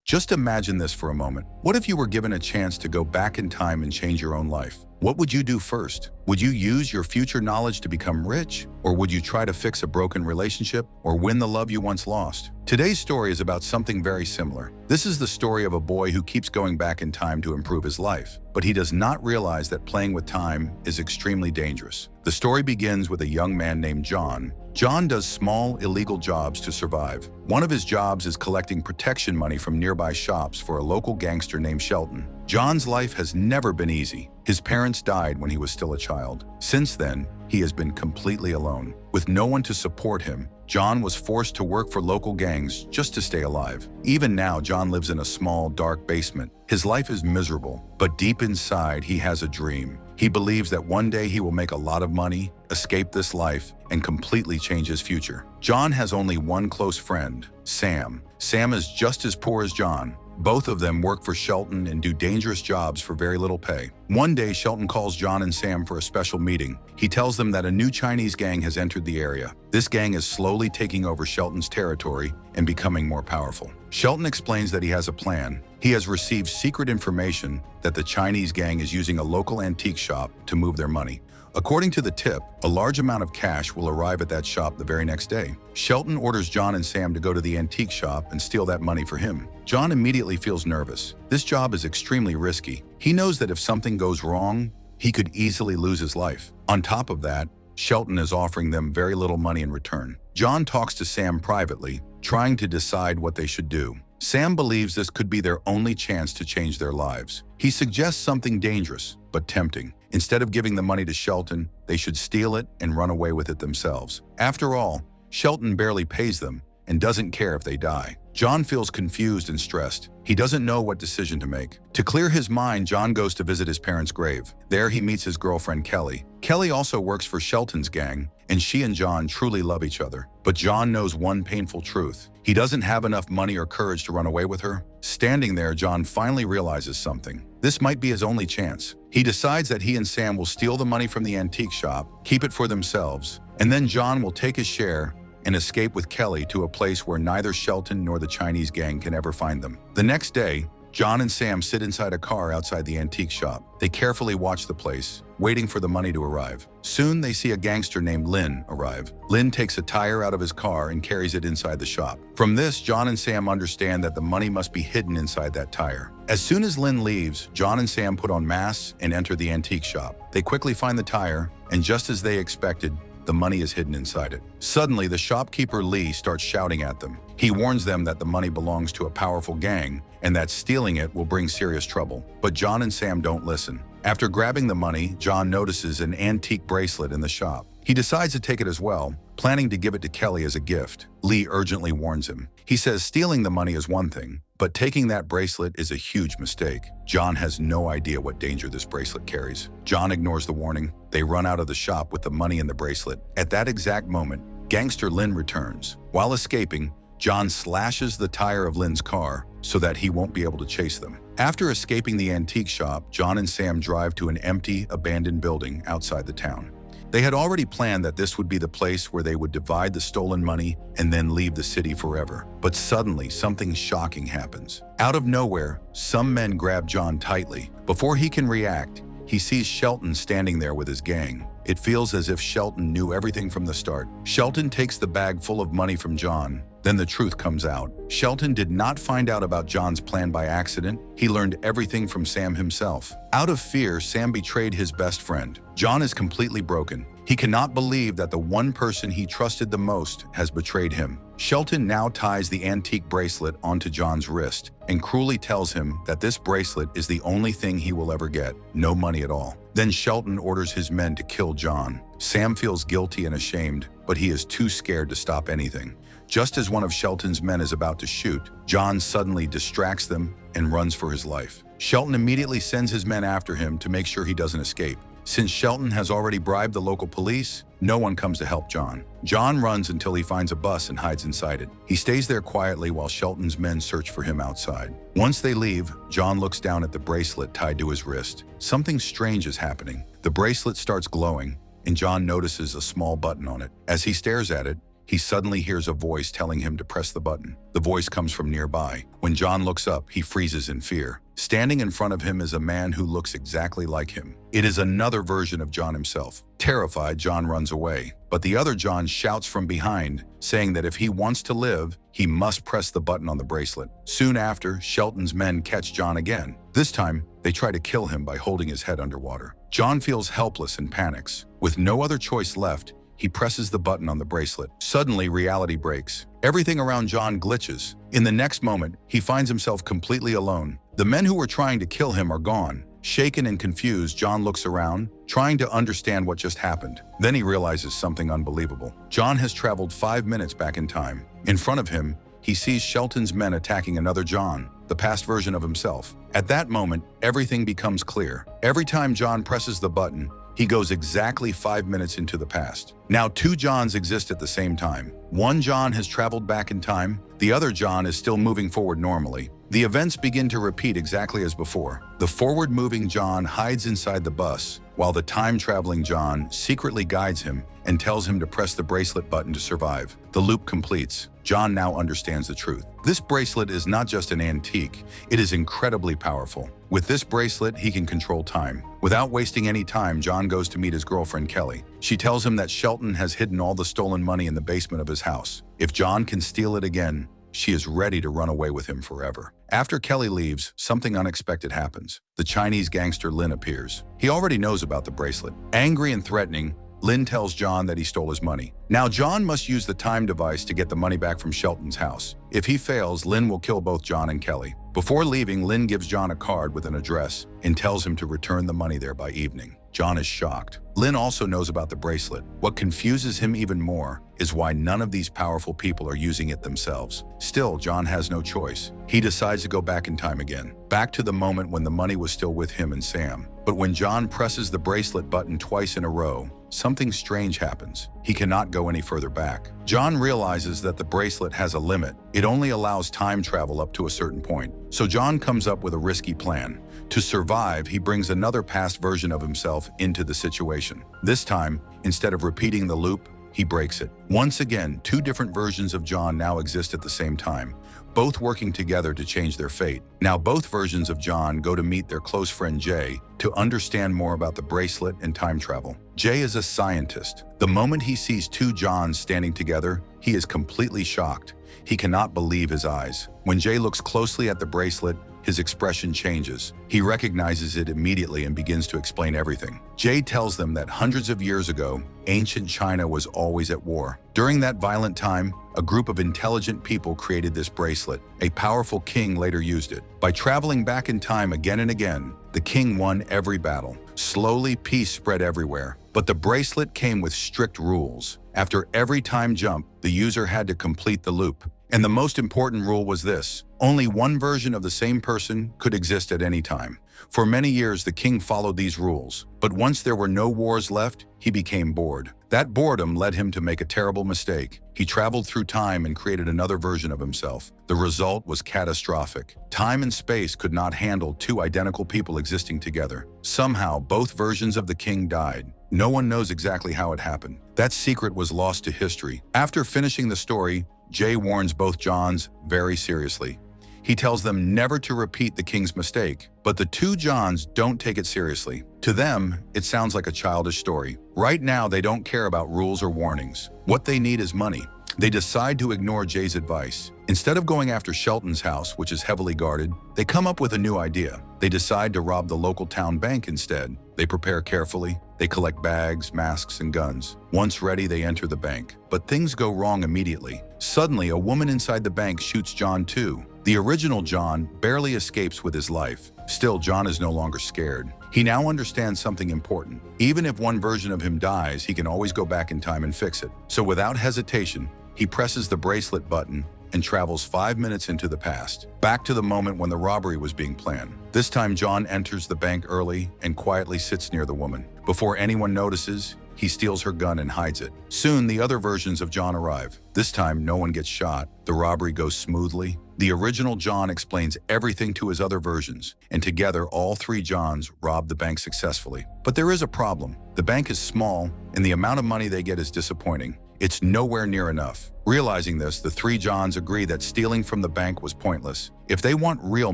Just imagine this for a moment. What if you were given a chance to go back in time and change your own life? What would you do first? Would you use your future knowledge to become rich? Or would you try to fix a broken relationship or win the love you once lost? Today's story is about something very similar. This is the story of a boy who keeps going back in time to improve his life, but he does not realize that playing with time is extremely dangerous. The story begins with a young man named John. John does small, illegal jobs to survive. One of his jobs is collecting protection money from nearby shops for a local gangster named Shelton. John's life has never been easy. His parents died when he was still a child. Since then, he has been completely alone. With no one to support him, John was forced to work for local gangs just to stay alive. Even now, John lives in a small, dark basement. His life is miserable, but deep inside, he has a dream. He believes that one day he will make a lot of money, escape this life, and completely change his future. John has only one close friend, Sam. Sam is just as poor as John. Both of them work for Shelton and do dangerous jobs for very little pay. One day, Shelton calls John and Sam for a special meeting. He tells them that a new Chinese gang has entered the area. This gang is slowly taking over Shelton's territory and becoming more powerful. Shelton explains that he has a plan. He has received secret information that the Chinese gang is using a local antique shop to move their money. According to the tip, a large amount of cash will arrive at that shop the very next day. Shelton orders John and Sam to go to the antique shop and steal that money for him. John immediately feels nervous. This job is extremely risky. He knows that if something goes wrong, he could easily lose his life. On top of that, Shelton is offering them very little money in return. John talks to Sam privately, trying to decide what they should do. Sam believes this could be their only chance to change their lives. He suggests something dangerous, but tempting. Instead of giving the money to Shelton, they should steal it and run away with it themselves. After all, Shelton barely pays them and doesn't care if they die. John feels confused and stressed. He doesn't know what decision to make. To clear his mind, John goes to visit his parents' grave. There he meets his girlfriend, Kelly. Kelly also works for Shelton's gang, and she and John truly love each other. But John knows one painful truth. He doesn't have enough money or courage to run away with her. Standing there, John finally realizes something. This might be his only chance. He decides that he and Sam will steal the money from the antique shop, keep it for themselves, and then John will take his share and escape with Kelly to a place where neither Shelton nor the Chinese gang can ever find them. The next day, John and Sam sit inside a car outside the antique shop. They carefully watch the place, waiting for the money to arrive. Soon, they see a gangster named Lin arrive. Lin takes a tire out of his car and carries it inside the shop. From this, John and Sam understand that the money must be hidden inside that tire. As soon as Lin leaves, John and Sam put on masks and enter the antique shop. They quickly find the tire, and just as they expected, the money is hidden inside it. Suddenly, the shopkeeper Lee starts shouting at them. He warns them that the money belongs to a powerful gang and that stealing it will bring serious trouble. But John and Sam don't listen. After grabbing the money, John notices an antique bracelet in the shop. He decides to take it as well, planning to give it to Kelly as a gift. Lee urgently warns him. He says stealing the money is one thing, but taking that bracelet is a huge mistake. John has no idea what danger this bracelet carries. John ignores the warning. They run out of the shop with the money and the bracelet. At that exact moment, gangster Lin returns. While escaping, John slashes the tire of Lin's car so that he won't be able to chase them. After escaping the antique shop, John and Sam drive to an empty, abandoned building outside the town. They had already planned that this would be the place where they would divide the stolen money and then leave the city forever. But suddenly, something shocking happens. Out of nowhere, some men grab John tightly. Before he can react, he sees Shelton standing there with his gang. It feels as if Shelton knew everything from the start. Shelton takes the bag full of money from John. Then the truth comes out. Shelton did not find out about John's plan by accident. He learned everything from Sam himself. Out of fear, Sam betrayed his best friend. John is completely broken. He cannot believe that the one person he trusted the most has betrayed him. Shelton now ties the antique bracelet onto John's wrist and cruelly tells him that this bracelet is the only thing he will ever get, no money at all. Then Shelton orders his men to kill John. Sam feels guilty and ashamed, but he is too scared to stop anything. Just as one of Shelton's men is about to shoot, John suddenly distracts them and runs for his life. Shelton immediately sends his men after him to make sure he doesn't escape. Since Shelton has already bribed the local police, no one comes to help John. John runs until he finds a bus and hides inside it. He stays there quietly while Shelton's men search for him outside. Once they leave, John looks down at the bracelet tied to his wrist. Something strange is happening. The bracelet starts glowing, and John notices a small button on it. As he stares at it, he suddenly hears a voice telling him to press the button. The voice comes from nearby. When John looks up, he freezes in fear. Standing in front of him is a man who looks exactly like him. It is another version of John himself. Terrified, John runs away. But the other John shouts from behind, saying that if he wants to live, he must press the button on the bracelet. Soon after, Shelton's men catch John again. This time, they try to kill him by holding his head underwater. John feels helpless and panics. With no other choice left, he presses the button on the bracelet. Suddenly, reality breaks. Everything around John glitches. In the next moment, he finds himself completely alone. The men who were trying to kill him are gone. Shaken and confused, John looks around, trying to understand what just happened. Then he realizes something unbelievable. John has traveled 5 minutes back in time. In front of him, he sees Shelton's men attacking another John, the past version of himself. At that moment, everything becomes clear. Every time John presses the button, he goes exactly 5 minutes into the past. Now 2 Johns exist at the same time. One John has traveled back in time, the other John is still moving forward normally. The events begin to repeat exactly as before. The forward-moving John hides inside the bus, while the time-traveling John secretly guides him and tells him to press the bracelet button to survive. The loop completes. John now understands the truth. This bracelet is not just an antique, it is incredibly powerful. With this bracelet, he can control time. Without wasting any time, John goes to meet his girlfriend, Kelly. She tells him that Shelton has hidden all the stolen money in the basement of his house. If John can steal it again, she is ready to run away with him forever. After Kelly leaves, something unexpected happens. The Chinese gangster Lin appears. He already knows about the bracelet. Angry and threatening, Lin tells John that he stole his money. Now John must use the time device to get the money back from Shelton's house. If he fails, Lin will kill both John and Kelly. Before leaving, Lin gives John a card with an address and tells him to return the money there by evening. John is shocked. Lin also knows about the bracelet. What confuses him even more is why none of these powerful people are using it themselves. Still, John has no choice. He decides to go back in time again, back to the moment when the money was still with him and Sam. But when John presses the bracelet button twice in a row, something strange happens. He cannot go any further back. John realizes that the bracelet has a limit. It only allows time travel up to a certain point. So John comes up with a risky plan. To survive, he brings another past version of himself into the situation. This time, instead of repeating the loop, he breaks it. Once again, 2 different versions of John now exist at the same time, both working together to change their fate. Now both versions of John go to meet their close friend Jay to understand more about the bracelet and time travel. Jay is a scientist. The moment he sees 2 Johns standing together, he is completely shocked. He cannot believe his eyes. When Jay looks closely at the bracelet, his expression changes. He recognizes it immediately and begins to explain everything. Jay tells them that hundreds of years ago, ancient China was always at war. During that violent time, a group of intelligent people created this bracelet. A powerful king later used it. By traveling back in time again and again, the king won every battle. Slowly, peace spread everywhere. But the bracelet came with strict rules. After every time jump, the user had to complete the loop. And the most important rule was this: only one version of the same person could exist at any time. For many years, the king followed these rules. But once there were no wars left, he became bored. That boredom led him to make a terrible mistake. He traveled through time and created another version of himself. The result was catastrophic. Time and space could not handle 2 identical people existing together. Somehow, both versions of the king died. No one knows exactly how it happened. That secret was lost to history. After finishing the story, Jay warns both Johns very seriously. He tells them never to repeat the king's mistake, but the 2 Johns don't take it seriously. To them, it sounds like a childish story. Right now, they don't care about rules or warnings. What they need is money. They decide to ignore Jay's advice. Instead of going after Shelton's house, which is heavily guarded, they come up with a new idea. They decide to rob the local town bank instead. They prepare carefully. They collect bags, masks, and guns. Once ready, they enter the bank. But things go wrong immediately. Suddenly, a woman inside the bank shoots John too. The original John barely escapes with his life. Still, John is no longer scared. He now understands something important. Even if one version of him dies, he can always go back in time and fix it. So without hesitation, he presses the bracelet button and travels 5 minutes into the past, back to the moment when the robbery was being planned. This time, John enters the bank early and quietly sits near the woman. Before anyone notices, he steals her gun and hides it. Soon, the other versions of John arrive. This time, no one gets shot. The robbery goes smoothly. The original John explains everything to his other versions, and together, all 3 Johns rob the bank successfully. But there is a problem. The bank is small, and the amount of money they get is disappointing. It's nowhere near enough. Realizing this, the three Jons agree that stealing from the bank was pointless. If they want real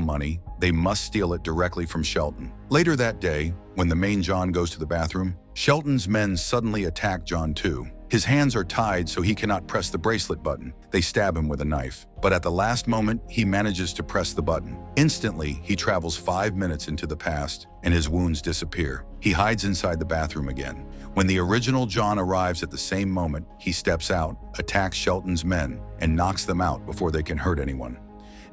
money, they must steal it directly from Shelton. Later that day, when the main Jon goes to the bathroom, Shelton's men suddenly attack Jon too. His hands are tied so he cannot press the bracelet button. They stab him with a knife. But at the last moment, he manages to press the button. Instantly, he travels 5 minutes into the past, and his wounds disappear. He hides inside the bathroom again. When the original Jon arrives at the same moment, he steps out, attacks Shelton's men, and knocks them out before they can hurt anyone.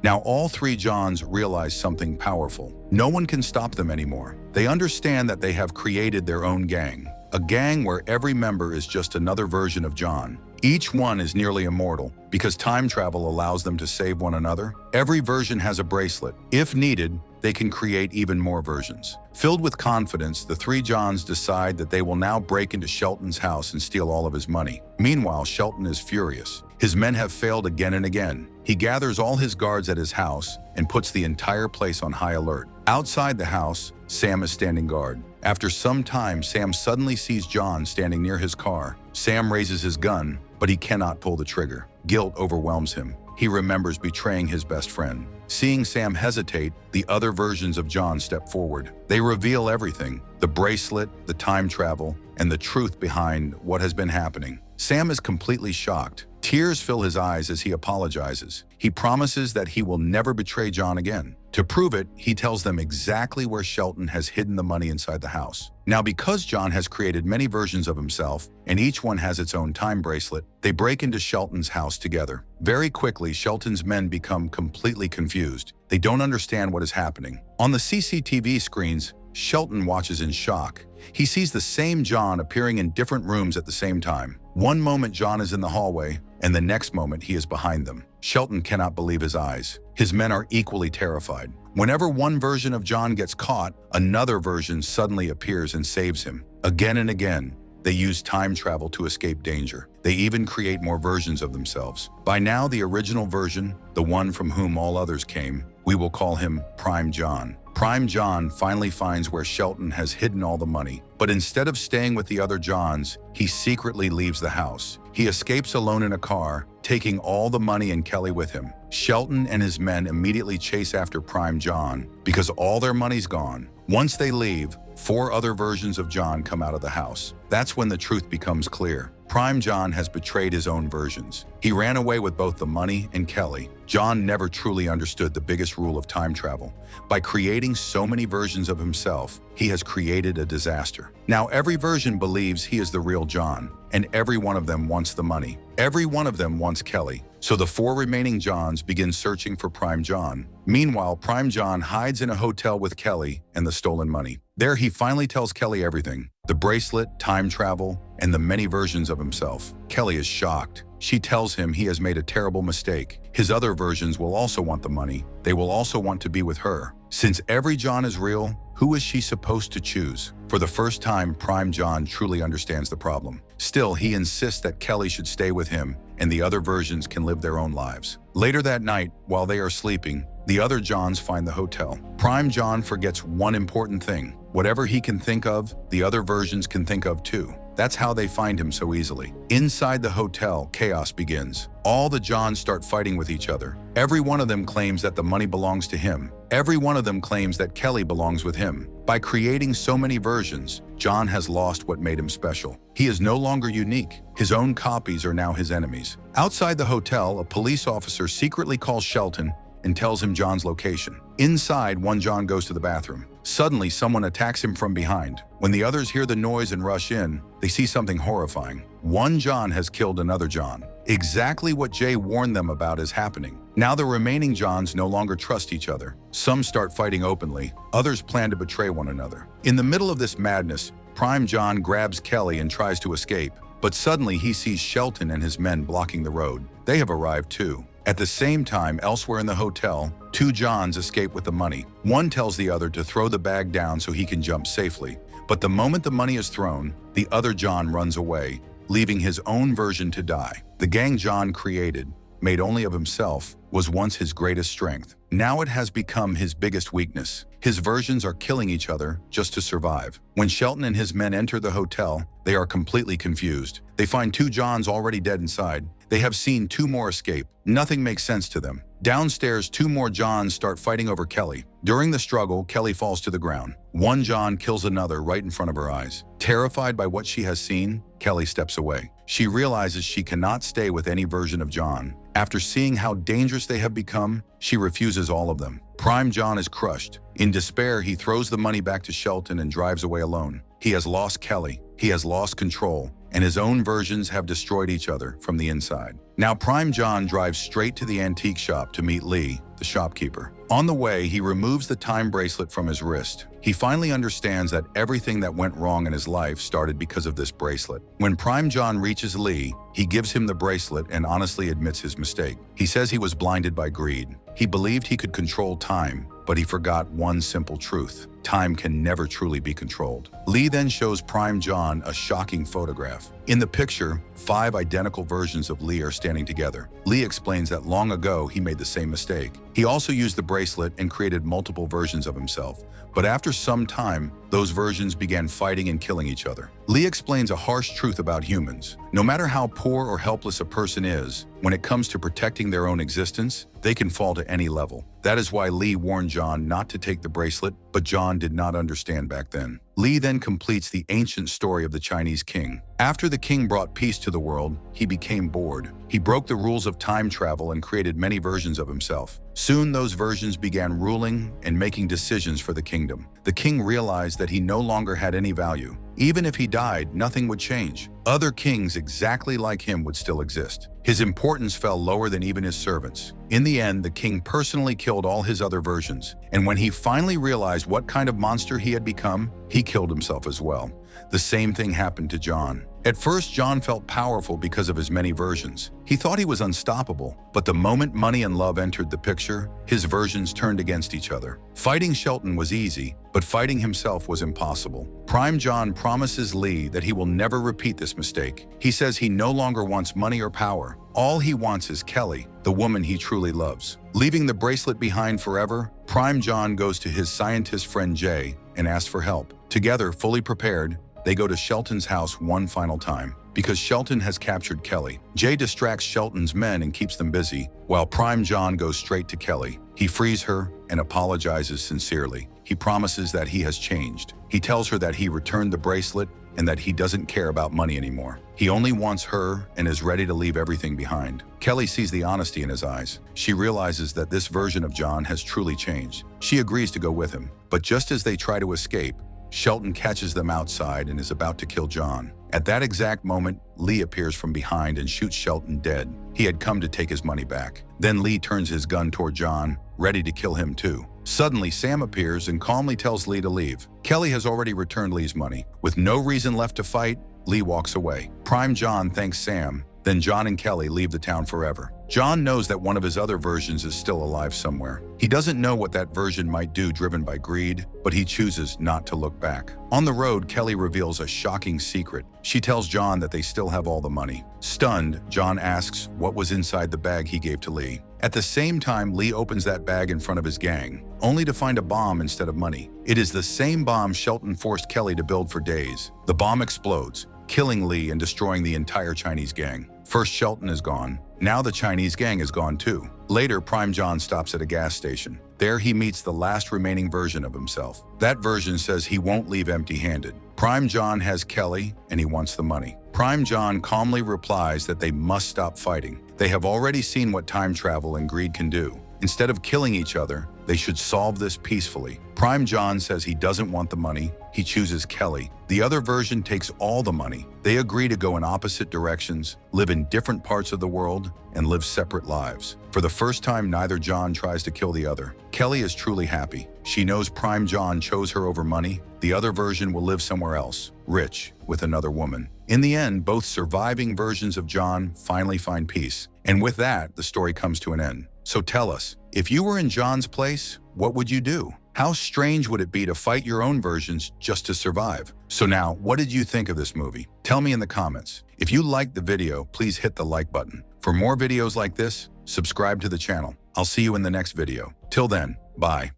Now all three Jons realize something powerful. No one can stop them anymore. They understand that they have created their own gang. A gang where every member is just another version of Jon. Each one is nearly immortal because time travel allows them to save one another. Every version has a bracelet. If needed, they can create even more versions. Filled with confidence, the three Jons decide that they will now break into Shelton's house and steal all of his money. Meanwhile, Shelton is furious. His men have failed again and again. He gathers all his guards at his house and puts the entire place on high alert. Outside the house, Sam is standing guard. After some time, Sam suddenly sees Jon standing near his car. Sam raises his gun, but he cannot pull the trigger. Guilt overwhelms him. He remembers betraying his best friend. Seeing Sam hesitate, the other versions of Jon step forward. They reveal everything: the bracelet, the time travel, and the truth behind what has been happening. Sam is completely shocked. Tears fill his eyes as he apologizes. He promises that he will never betray Jon again. To prove it, he tells them exactly where Shelton has hidden the money inside the house. Now, because Jon has created many versions of himself, and each one has its own time bracelet, they break into Shelton's house together. Very quickly, Shelton's men become completely confused. They don't understand what is happening. On the CCTV screens, Shelton watches in shock. He sees the same Jon appearing in different rooms at the same time. One moment Jon is in the hallway, and the next moment he is behind them. Shelton cannot believe his eyes. His men are equally terrified. Whenever one version of Jon gets caught, another version suddenly appears and saves him. Again and again, they use time travel to escape danger. They even create more versions of themselves. By now, the original version, the one from whom all others came, we will call him Prime Jon. Prime Jon finally finds where Shelton has hidden all the money, but instead of staying with the other Jons, he secretly leaves the house. He escapes alone in a car, taking all the money and Kelly with him. Shelton and his men immediately chase after Prime Jon because all their money's gone. Once they leave, 4 other versions of Jon come out of the house. That's when the truth becomes clear. Prime Jon has betrayed his own versions. He ran away with both the money and Kelly. Jon never truly understood the biggest rule of time travel. By creating so many versions of himself, he has created a disaster. Now every version believes he is the real Jon, and every one of them wants the money. Every one of them wants Kelly. So the 4 remaining Jons begin searching for Prime Jon. Meanwhile, Prime Jon hides in a hotel with Kelly and the stolen money. There he finally tells Kelly everything: the bracelet, time travel, and the many versions of himself. Kelly is shocked. She tells him he has made a terrible mistake. His other versions will also want the money. They will also want to be with her. Since every Jon is real, who is she supposed to choose? For the first time, Prime Jon truly understands the problem. Still, he insists that Kelly should stay with him and the other versions can live their own lives. Later that night, while they are sleeping, the other Jons find the hotel. Prime Jon forgets one important thing. Whatever he can think of, the other versions can think of too. That's how they find him so easily. Inside the hotel, chaos begins. All the Jons start fighting with each other. Every one of them claims that the money belongs to him. Every one of them claims that Kelly belongs with him. By creating so many versions, Jon has lost what made him special. He is no longer unique. His own copies are now his enemies. Outside the hotel, a police officer secretly calls Shelton and tells him Jon's location. Inside, one Jon goes to the bathroom. Suddenly, someone attacks him from behind. When the others hear the noise and rush in, they see something horrifying. One Jon has killed another Jon. Exactly what Jay warned them about is happening. Now the remaining Jons no longer trust each other. Some start fighting openly. Others plan to betray one another. In the middle of this madness, Prime Jon grabs Kelly and tries to escape. But suddenly he sees Shelton and his men blocking the road. They have arrived too. At the same time, elsewhere in the hotel, 2 Jons escape with the money. One tells the other to throw the bag down so he can jump safely. But the moment the money is thrown, the other Jon runs away, leaving his own version to die. The gang Jon created, made only of himself, was once his greatest strength. Now it has become his biggest weakness. His versions are killing each other just to survive. When Shelton and his men enter the hotel, they are completely confused. They find 2 Jons already dead inside. They have seen 2 more escape. Nothing makes sense to them. Downstairs, 2 more Jons start fighting over Kelly. During the struggle, Kelly falls to the ground. 1 Jon kills another right in front of her eyes. Terrified by what she has seen, Kelly steps away. She realizes she cannot stay with any version of Jon. After seeing how dangerous they have become, she refuses all of them. Prime Jon is crushed. In despair, he throws the money back to Shelton and drives away alone. He has lost Kelly. He has lost control, and his own versions have destroyed each other from the inside. Now Prime Jon drives straight to the antique shop to meet Lee, the shopkeeper. On the way, he removes the time bracelet from his wrist. He finally understands that everything that went wrong in his life started because of this bracelet. When Prime Jon reaches Lee, he gives him the bracelet and honestly admits his mistake. He says he was blinded by greed. He believed he could control time, but he forgot one simple truth. Time can never truly be controlled. Lee then shows Prime Jon a shocking photograph. In the picture, 5 identical versions of Lee are standing together. Lee explains that long ago he made the same mistake. He also used the bracelet and created multiple versions of himself. But after some time, those versions began fighting and killing each other. Lee explains a harsh truth about humans. No matter how poor or helpless a person is, when it comes to protecting their own existence, they can fall to any level. That is why Lee warned Jon not to take the bracelet, but Jon did not understand back then. Lee then completes the ancient story of the Chinese king. After the king brought peace to the world, he became bored. He broke the rules of time travel and created many versions of himself. Soon those versions began ruling and making decisions for the kingdom. The king realized that he no longer had any value. Even if he died, nothing would change. Other kings exactly like him would still exist. His importance fell lower than even his servants. In the end, the king personally killed all his other versions. And when he finally realized what kind of monster he had become, he killed himself as well. The same thing happened to Jon. At first, Jon felt powerful because of his many versions. He thought he was unstoppable, but the moment money and love entered the picture, his versions turned against each other. Fighting Shelton was easy, but fighting himself was impossible. Prime Jon promises Lee that he will never repeat this mistake. He says he no longer wants money or power. All he wants is Kelly, the woman he truly loves. Leaving the bracelet behind forever, Prime Jon goes to his scientist friend Jay and asks for help. Together, fully prepared, they go to Shelton's house one final time. Because Shelton has captured Kelly, Jay distracts Shelton's men and keeps them busy, while Prime Jon goes straight to Kelly. He frees her and apologizes sincerely. He promises that he has changed. He tells her that he returned the bracelet and that he doesn't care about money anymore. He only wants her and is ready to leave everything behind. Kelly sees the honesty in his eyes. She realizes that this version of Jon has truly changed. She agrees to go with him, but just as they try to escape, Shelton catches them outside and is about to kill Jon. At that exact moment, Lee appears from behind and shoots Shelton dead. He had come to take his money back. Then Lee turns his gun toward Jon, ready to kill him too. Suddenly, Sam appears and calmly tells Lee to leave. Kelly has already returned Lee's money. With no reason left to fight, Lee walks away. Prime Jon thanks Sam. Then Jon and Kelly leave the town forever. Jon knows that one of his other versions is still alive somewhere. He doesn't know what that version might do driven by greed, but he chooses not to look back. On the road, Kelly reveals a shocking secret. She tells Jon that they still have all the money. Stunned, Jon asks what was inside the bag he gave to Lee. At the same time, Lee opens that bag in front of his gang, only to find a bomb instead of money. It is the same bomb Shelton forced Kelly to build for days. The bomb explodes, killing Lee and destroying the entire Chinese gang. First Shelton is gone. Now the Chinese gang is gone too. Later, Prime Jon stops at a gas station. There he meets the last remaining version of himself. That version says he won't leave empty-handed. Prime Jon has Kelly and he wants the money. Prime Jon calmly replies that they must stop fighting. They have already seen what time travel and greed can do. Instead of killing each other, they should solve this peacefully. Prime Jon says he doesn't want the money. He chooses Kelly. The other version takes all the money. They agree to go in opposite directions, live in different parts of the world, and live separate lives. For the first time, neither Jon tries to kill the other. Kelly is truly happy. She knows Prime Jon chose her over money. The other version will live somewhere else, rich, with another woman. In the end, both surviving versions of Jon finally find peace. And with that, the story comes to an end. So tell us, if you were in Jon's place, what would you do? How strange would it be to fight your own versions just to survive? So now, what did you think of this movie? Tell me in the comments. If you liked the video, please hit the like button. For more videos like this, subscribe to the channel. I'll see you in the next video. Till then, bye.